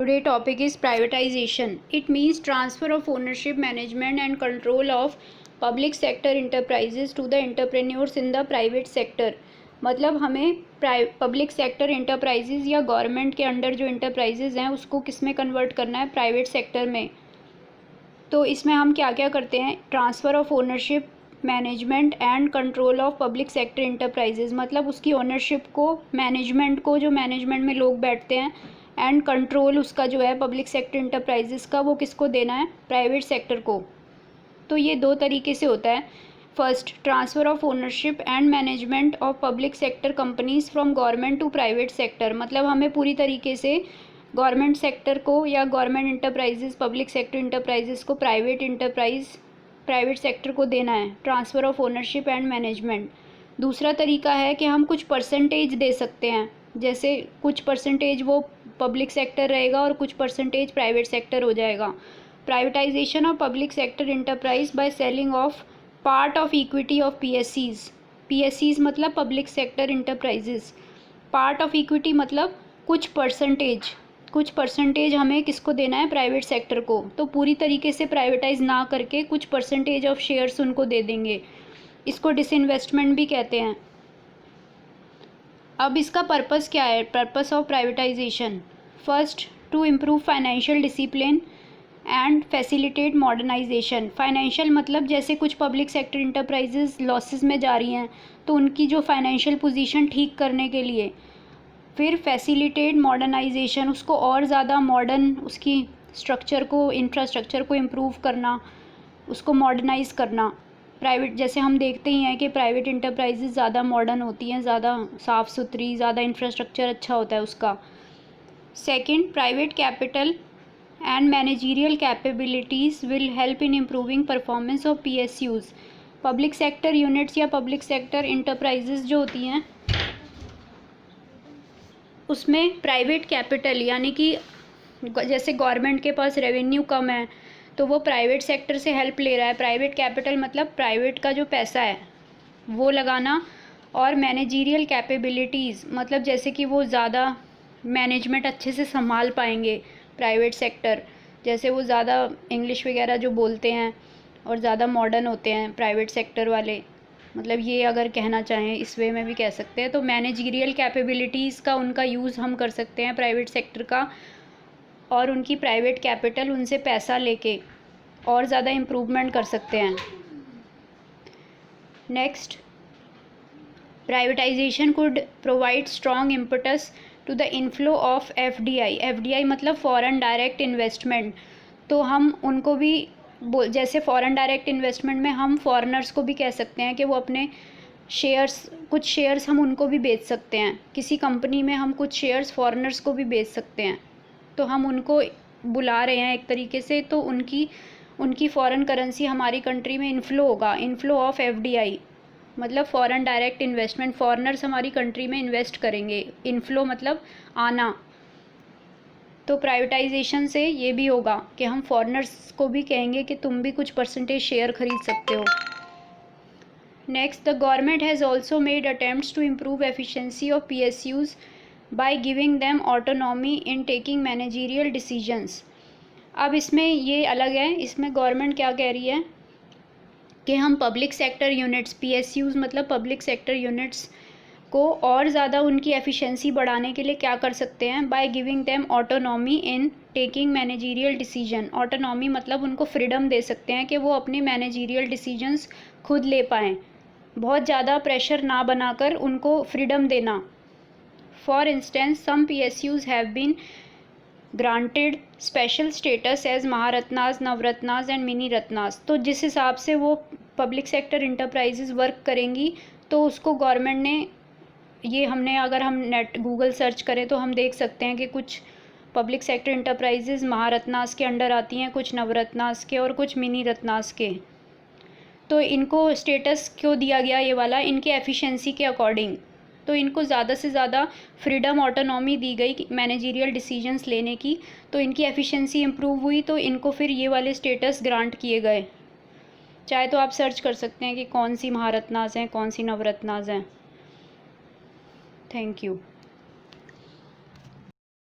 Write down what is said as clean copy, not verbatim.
Today topic is privatization. It means transfer of ownership, management and control of public sector enterprises to the entrepreneurs in the private sector. मतलब हमें public sector enterprises या government के under जो enterprises हैं उसको किस में convert करना है, प्राइवेट सेक्टर में। तो इसमें हम क्या क्या करते हैं, transfer of ownership, management and control of public sector enterprises, मतलब उसकी ओनरशिप को, मैनेजमेंट को, जो मैनेजमेंट में लोग बैठते हैं, एंड कंट्रोल उसका जो है पब्लिक सेक्टर इंटरप्राइजेस का, वो किसको देना है, प्राइवेट सेक्टर को। तो ये दो तरीके से होता है। First, transfer of ownership and management of public sector companies from government to private sector, मतलब हमें पूरी तरीके से गवर्नमेंट सेक्टर को या government enterprises, public sector enterprises को प्राइवेट सेक्टर को देना है, transfer of ownership and management. दूसरा तरीका है कि हम कुछ परसेंटेज दे सकते हैं, जैसे कुछ परसेंटेज वो पब्लिक सेक्टर रहेगा और कुछ परसेंटेज प्राइवेट सेक्टर हो जाएगा। Privatisation of public sector enterprise by selling off part of equity of पीएससीज मतलब public sector enterprises. Part of equity मतलब कुछ परसेंटेज हमें किसको देना है, प्राइवेट सेक्टर को। तो पूरी तरीके से प्राइवेटाइज ना करके कुछ परसेंटेज ऑफ शेयर्स उनको दे देंगे, इसको डिसइन्वेस्टमेंट भी कहते हैं। अब इसका पर्पस क्या है, purpose of privatisation. First, to improve financial discipline and facilitate modernisation. Financial मतलब जैसे कुछ पब्लिक सेक्टर इंटरप्राइजेज लॉसेस में जा रही हैं तो उनकी जो फाइनेंशियल पोजीशन ठीक करने के लिए। फिर फैसिलिटेट मॉडर्नाइजेशन, उसको और ज़्यादा मॉडर्न, उसकी स्ट्रक्चर को, इंफ्रास्ट्रक्चर को इम्प्रूव करना, उसको मॉडर्नाइज करना। प्राइवेट, जैसे हम देखते ही हैं कि प्राइवेट इंटरप्राइजेज ज़्यादा मॉडर्न होती हैं, ज़्यादा साफ़ सुथरी, ज़्यादा इंफ्रास्ट्रक्चर अच्छा होता है उसका। Second, private capital and managerial capabilities will help in improving performance of PSUs. Public sector units या पब्लिक सेक्टर इंटरप्राइजेज जो होती हैं उसमें प्राइवेट कैपिटल, यानी कि जैसे गवर्नमेंट के पास रेवेन्यू कम है तो वो प्राइवेट सेक्टर से हेल्प ले रहा है। प्राइवेट कैपिटल मतलब प्राइवेट का जो पैसा है वो लगाना, और मैनेजरियल कैपेबिलिटीज़ मतलब जैसे कि वो ज़्यादा मैनेजमेंट अच्छे से संभाल पाएंगे प्राइवेट सेक्टर, जैसे वो ज़्यादा इंग्लिश वगैरह जो बोलते हैं और ज़्यादा मॉडर्न होते हैं प्राइवेट सेक्टर वाले, मतलब ये अगर कहना चाहें इस वे में भी कह सकते हैं। तो मैनेजरियल कैपेबिलिटीज़ का उनका यूज़ हम कर सकते हैं प्राइवेट सेक्टर का, और उनकी प्राइवेट कैपिटल, उनसे पैसा लेके और ज़्यादा इम्प्रूवमेंट कर सकते हैं। Next, privatisation could provide strong impetus to the inflow of FDI मतलब फॉरेन डायरेक्ट इन्वेस्टमेंट। तो हम उनको भी जैसे फॉरेन डायरेक्ट इन्वेस्टमेंट में हम फॉरेनर्स को भी कह सकते हैं कि वो अपने शेयर्स, कुछ शेयर्स हम उनको भी बेच सकते हैं, किसी कंपनी में हम कुछ शेयर्स फॉरेनर्स को भी बेच सकते हैं। तो हम उनको बुला रहे हैं एक तरीके से, तो उनकी फॉरेन करेंसी हमारी कंट्री में इन्फ्लो होगा, इन्फ्लो ऑफ एफडीआई मतलब फॉरेन डायरेक्ट इन्वेस्टमेंट, फॉरेनर्स हमारी कंट्री में इन्वेस्ट करेंगे, इन्फ्लो मतलब आना। तो प्राइवेटाइजेशन से ये भी होगा कि हम फॉरेनर्स को भी कहेंगे कि तुम भी कुछ परसेंटेज शेयर खरीद सकते हो। Next, the government has also made attempts to improve efficiency of PSUs by giving them autonomy in taking managerial decisions. अब इसमें ये अलग है, इसमें गवर्नमेंट क्या कह रही है कि हम पब्लिक सेक्टर यूनिट्स, पीएसयूज़ मतलब पब्लिक सेक्टर यूनिट्स को और ज़्यादा उनकी एफिशिएंसी बढ़ाने के लिए क्या कर सकते हैं, bye giving them autonomy in taking managerial decision. Autonomy मतलब उनको फ्रीडम दे सकते हैं कि वो अपने मैनेजरियल डिसीजंस खुद ले पाएँ, बहुत ज़्यादा प्रेशर ना बनाकर उनको फ्रीडम देना। For instance, some PSUs have been granted special status as Maharatnas, Navratnas and mini Ratnas. तो जिस हिसाब से वो पब्लिक सेक्टर इंटरप्राइजेज वर्क करेंगी तो उसको गवर्नमेंट ने, ये हमने, अगर हम नेट गूगल सर्च करें तो हम देख सकते हैं कि कुछ पब्लिक सेक्टर इंटरप्राइजेज महारत्नाज के अंडर आती हैं, कुछ नवरत्नाज के और कुछ मिनी रत्नाज के। तो इनको स्टेटस क्यों दिया गया ये वाला, इनके एफिशिएंसी के अकॉर्डिंग। तो इनको ज़्यादा से ज़्यादा फ्रीडम, ऑटोनॉमी दी गई मैनेजरियल डिसीजंस लेने की, तो इनकी एफिशिएंसी इम्प्रूव हुई, तो इनको फिर ये वाले स्टेटस ग्रांट किए गए। चाहे तो आप सर्च कर सकते हैं कि कौन सी महारत्नाज हैं, कौन सी नवरत्नाज हैं। Thank you.